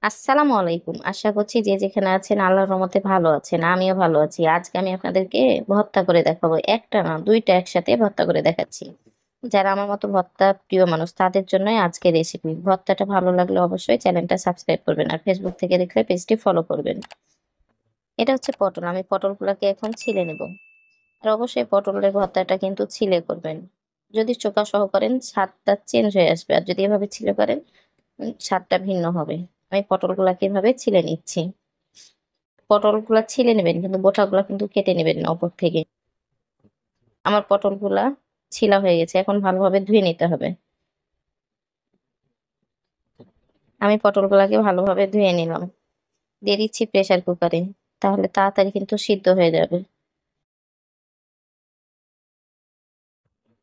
আসসালামু আলাইকুম। আশা করছি যে যেখানে আছেন আল্লাহর রহমতে ভালো আছেন। আমিও ভালো আছি। আজকে আমি আপনাদেরকে ভর্তা করে দেখাবো। ১ টা না ২ টা একসাথে ভর্তা করে দেখাচ্ছি। যারা আমার মতো ভর্তা প্রিয় মানুষ তাদের জন্যই আজকের রেসিপি। ভর্তাটা ভালো লাগলে অবশ্যই চ্যানেলটা সাবস্ক্রাইব করবেন। আর Facebook থেকে দেখলে পেজটি ফলো করবেন। এটা হচ্ছে পটল। আমি পটলগুলাকে এখন ছিলে নেব। আর অবশ্যই পটলের ভর্তাটা কিন্তু ছিলে করবেন। যদি চোখা সহ করেন স্বাদটা চেঞ্জ হয়ে আসবে। আর যদি এভাবে ছিলে করেন স্বাদটা ভিন্ন হবে। আমি পটলগুলাকে এভাবে ছিলে নিচ্ছি। পটলগুলা ছিলে নিবেন কিন্তু বোটাগুলা কিন্তু কেটে নিবেন না উপর থেকে। আমার পটলগুলা ছিলা হয়ে গেছে। এখন ভালোভাবে ধুয়ে নিতে হবে। আমি পটলগুলাকে ভালোভাবে ধুয়ে নিলাম। দিয়ে দিচ্ছি প্রেসার কুকারে। তাহলে তাড়াতাড়ি কিন্তু সিদ্ধ হয়ে যাবে।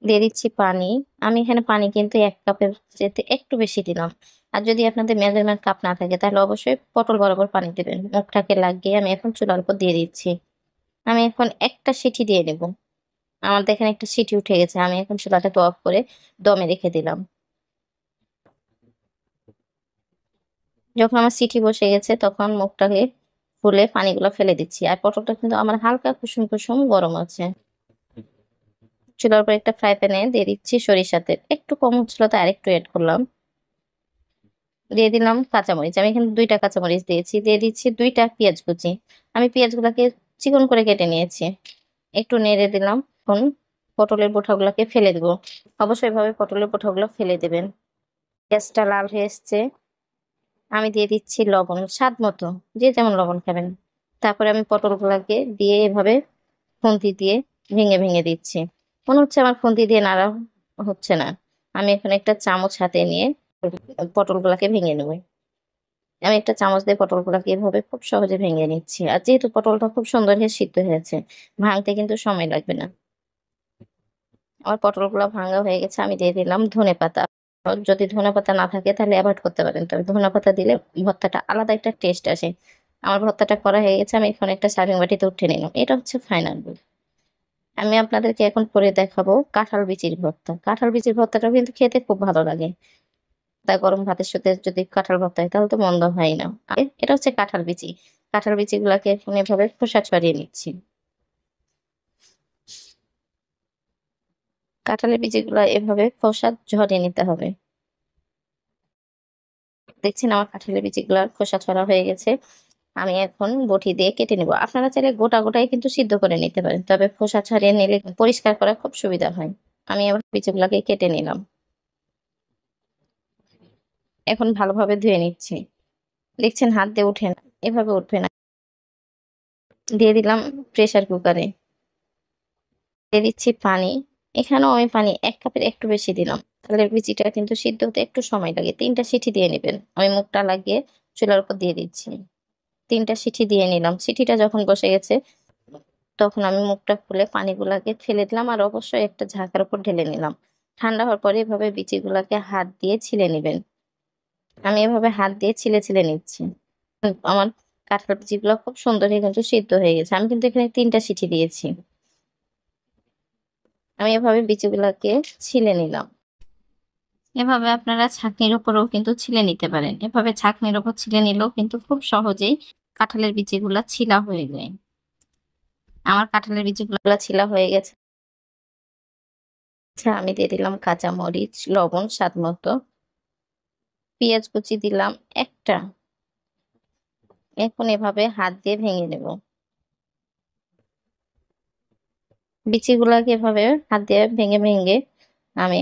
দিয়ে দিচ্ছি পানি। আমি এখানে পানি কিন্তু ১ কাপের চাইতে একটু বেশি দিলাম। আর যদি আপনাদের মেজারমেন্ট কাপ না থাকে তাহলে অবশ্যই পটল বরাবর পানি দিবেন। মুখটাকে লাগিয়ে আমি এখন চুলার উপর দিয়ে দিচ্ছি। আমি এখন একটা সিটি দিয়ে নেব। আমার দেখেন একটা সিটি উঠে গেছে। আমি এখন চুলাটাকে অফ করে দমে রেখে দিলাম। যখন আমার সিটি বসে গেছে তখন মুখটাকে খুলে পানিগুলো ফেলে দিচ্ছি। আর পটলটা কিন্তু আমার হালকা কুসুম, কুসুম গরম আছে। চুলার উপর একটা ফ্রাই প্যানে দিয়ে দিচ্ছি সরিষার তেল। একটু কম হচ্ছিল তাই আরেকটু এড করলাম। দিয়ে দিলাম কাঁচামরিচ। আমি এখানে ২ টা কাঁচামরিচ দিয়েছি। দিয়ে দিচ্ছি ২ টা পেঁয়াজ কুচি। আমি পেঁয়াজগুলাকে চিকন করে কেটে নিয়েছি। একটু নেড়ে দিলাম। এখন পটলের বোঁটাগুলাকে ফেলে দিব। অবশ্যই এভাবে পটলের বোঁটাগুলো ফেলে দেবেন। পেঁয়াজটা লাল হয়ে এসছে। আমি দিয়ে দিচ্ছি লবণ স্বাদ মতো। যে যেমন লবণ খাবেন। তারপরে আমি পটলগুলাকে দিয়ে এভাবে খুন্তি দিয়ে ভেঙে, ভেঙে দিচ্ছি। মনে হচ্ছে আমার খুন্তি দিয়ে নাড়া হচ্ছে না। আমি এখন একটা চামচ হাতে নিয়ে পটলগুলাকে ভেঙে নেব। আমি একটা চামচ দিয়ে পটলগুলাকে এভাবে খুব সহজে ভেঙে নিচ্ছি। আর যেহেতু পটলটা খুব সুন্দর হয়ে সিদ্ধ হয়েছে, ভাঙতে কিন্তু সময় লাগবে না। আমার পটলগুলা ভাঙা হয়ে গেছে। আমি দিয়ে দিলাম ধনেপাতা। যদি ধনেপাতা না থাকে তাহলে এভয়েড করতে পারেন। তবে ধনেপাতা দিলে ভর্তাটা আলাদা একটা টেস্ট আসে। আমার ভর্তাটা করা হয়ে গেছে। আমি এখন একটা সার্ভিং বাটিতে উঠিয়ে নিলাম। এটা হচ্ছে ফাইনাল লুক। আমি আপনাদেরকে এখন করে দেখাবো কাঁঠাল বিচির ভর্তা। কাঁঠাল বিচির ভর্তাটাও কিন্তু খেতে খুব ভালো লাগে। তা গরম ভাতের সাথে যদি কাঁঠাল ভর্তা হয় তাহলে তো মন্দ হয় না। আর এটা হচ্ছে কাঁঠাল বিচি। কাঁঠাল বিচিগুলাকে এখন এভাবে খোসা ছাড়িয়ে নিচ্ছি। কাঁঠালের বিচিগুলা এভাবে খোসা ঝরিয়ে নিতে হবে। দেখছেন আমার কাঁঠালের বিচিগুলার খোসা ছাড়া হয়ে গেছে। আমি এখন বটি দিয়ে কেটে নিব। আপনারা চাইলে গোটা, গোটাই কিন্তু সিদ্ধ করে নিতে পারেন। তবে খোসা ছাড়িয়ে নিলে পরিষ্কার করা খুব সুবিধা হয়। আমি আবার বিচিগুলাকে কেটে নিলাম। এখন ভালোভাবে ধুয়ে নিচ্ছি। দেখছেন হাত দিয়ে উঠে না। এভাবে উঠবে না। দিয়ে দিলাম প্রেসার কুকারে। দিয়ে দিচ্ছি পানি। এখানেও আমি পানি ১ কাপের একটু বেশি দিলাম। কাঁঠালের বিচিটা কিন্তু সিদ্ধ হতে একটু সময় লাগে। ৩ টা সিটি দিয়ে নিবেন। আমি মুখটা লাগিয়ে চুলার উপর দিয়ে দিচ্ছি। ৩ টা সিটি দিয়ে নিলাম। সিটিটা যখন বসে গেছে তখন আমি মুখটা খুলে পানিগুলাকে ফেলে দিলাম আর অবশ্যই একটা ঝাঁকার উপর ঢেলে নিলাম। ঠান্ডা হওয়ার পরে এভাবে বিচিগুলাকে হাত দিয়ে ছিলে নিবেন। আমি এভাবে হাত দিয়ে ছিলে, ছিলে নিচ্ছি। আমার কাঁঠাল বিচিগুলা খুব সুন্দর হয়ে কিন্তু সিদ্ধ হয়ে গেছে। আমি কিন্তু এখানে ৩ টা সিটি দিয়েছি। আমি এভাবে বিচিগুলাকে ছিলে নিলাম। এভাবে আপনারা ছাঁকনির উপরেও কিন্তু ছিলে নিতে পারেন। এভাবে ছাঁকনির উপর ছিলে নিলেও কিন্তু খুব সহজেই কাঁঠালের বিচিগুলা ছিলা হয়ে যায়। আমার কাঁঠালের বিচিগুলা ছিলা হয়ে গেছে। আচ্ছা আমি দিয়ে দিলাম কাঁচামরিচ, লবণ স্বাদমতো। পেঁয়াজ কুচি দিলাম ১ টা। এখন এভাবে হাত দিয়ে ভেঙে নেব। বিচিগুলাকে এভাবে হাত দিয়ে ভেঙে, ভেঙে আমি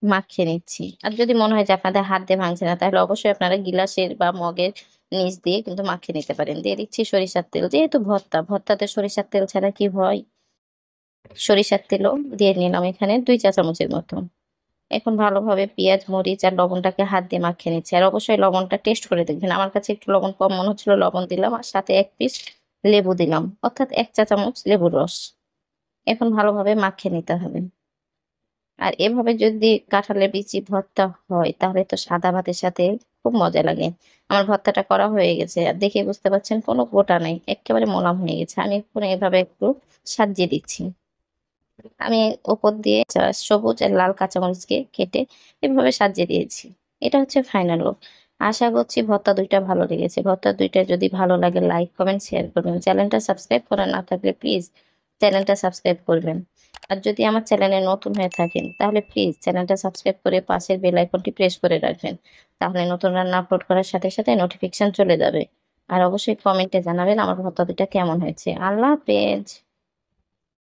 মাখিয়ে নিচ্ছি। আর যদি মনে হয় যে আপনাদের হাত দিয়ে ভাঙছে না তাহলে অবশ্যই আপনারা গিলাসের বা মগের নিচ দিয়ে কিন্তু মাখিয়ে নিতে পারেন। দিয়ে দিচ্ছি সরিষার তেল। যেহেতু ভর্তা, ভর্তাতে সরিষার তেল ছাড়া কি হয়? সরিষার তেলও দিয়ে নিলাম এখানে ২ চা চামচের মতো। এখন ভালোভাবে পেঁয়াজ, মরিচ আর লবণটাকে হাত দিয়ে মাখিয়ে নিচ্ছি। আর অবশ্যই লবণটা টেস্ট করে দেখবেন। আমার কাছে একটু লবণ কম মনে হচ্ছিল লবণ দিলাম আর সাথে ১ পিস লেবু দিলাম। অর্থাৎ ১ চা চামচ লেবুর রস। এখন ভালোভাবে মাখিয়ে নিতে হবে। আর এভাবে যদি কাঁঠালের বিচি ভর্তা হয় তাহলে তো সাদা ভাতের সাথে খুব মজা লাগে। আমার ভর্তাটা করা হয়ে গেছে। আর দেখে বুঝতে পারছেন কোনো গোটা নাই। এক্কেবারে মোলাম হয়ে গেছে। আমি এখন এভাবে একটু সাজিয়ে দিচ্ছি। আমি উপর দিয়ে সবুজ আর লাল কাঁচামরিচকে কেটে এভাবে সাজিয়ে দিয়েছি। এটা হচ্ছে ফাইনাল লুক। আশা করছি ভর্তা দুইটা ভালো লেগেছে। ভর্তা দুইটা যদি ভালো লাগে লাইক, কমেন্ট, শেয়ার করবেন। চ্যানেলটা সাবস্ক্রাইব করা না থাকলে প্লিজ চ্যানেলটা সাবস্ক্রাইব করবেন। আর যদি আমার চ্যানেলে নতুন হয়ে থাকেন তাহলে প্লিজ চ্যানেলটা সাবস্ক্রাইব করে পাশের বেল আইকনটি প্রেস করে রাখবেন। তাহলে নতুন রান্না আপলোড করার সাথে সাথে নোটিফিকেশন চলে যাবে। আর অবশ্যই কমেন্টে জানাবেন আমার ভর্তা দুইটা কেমন হয়েছে। আল্লাহ হাফেজ।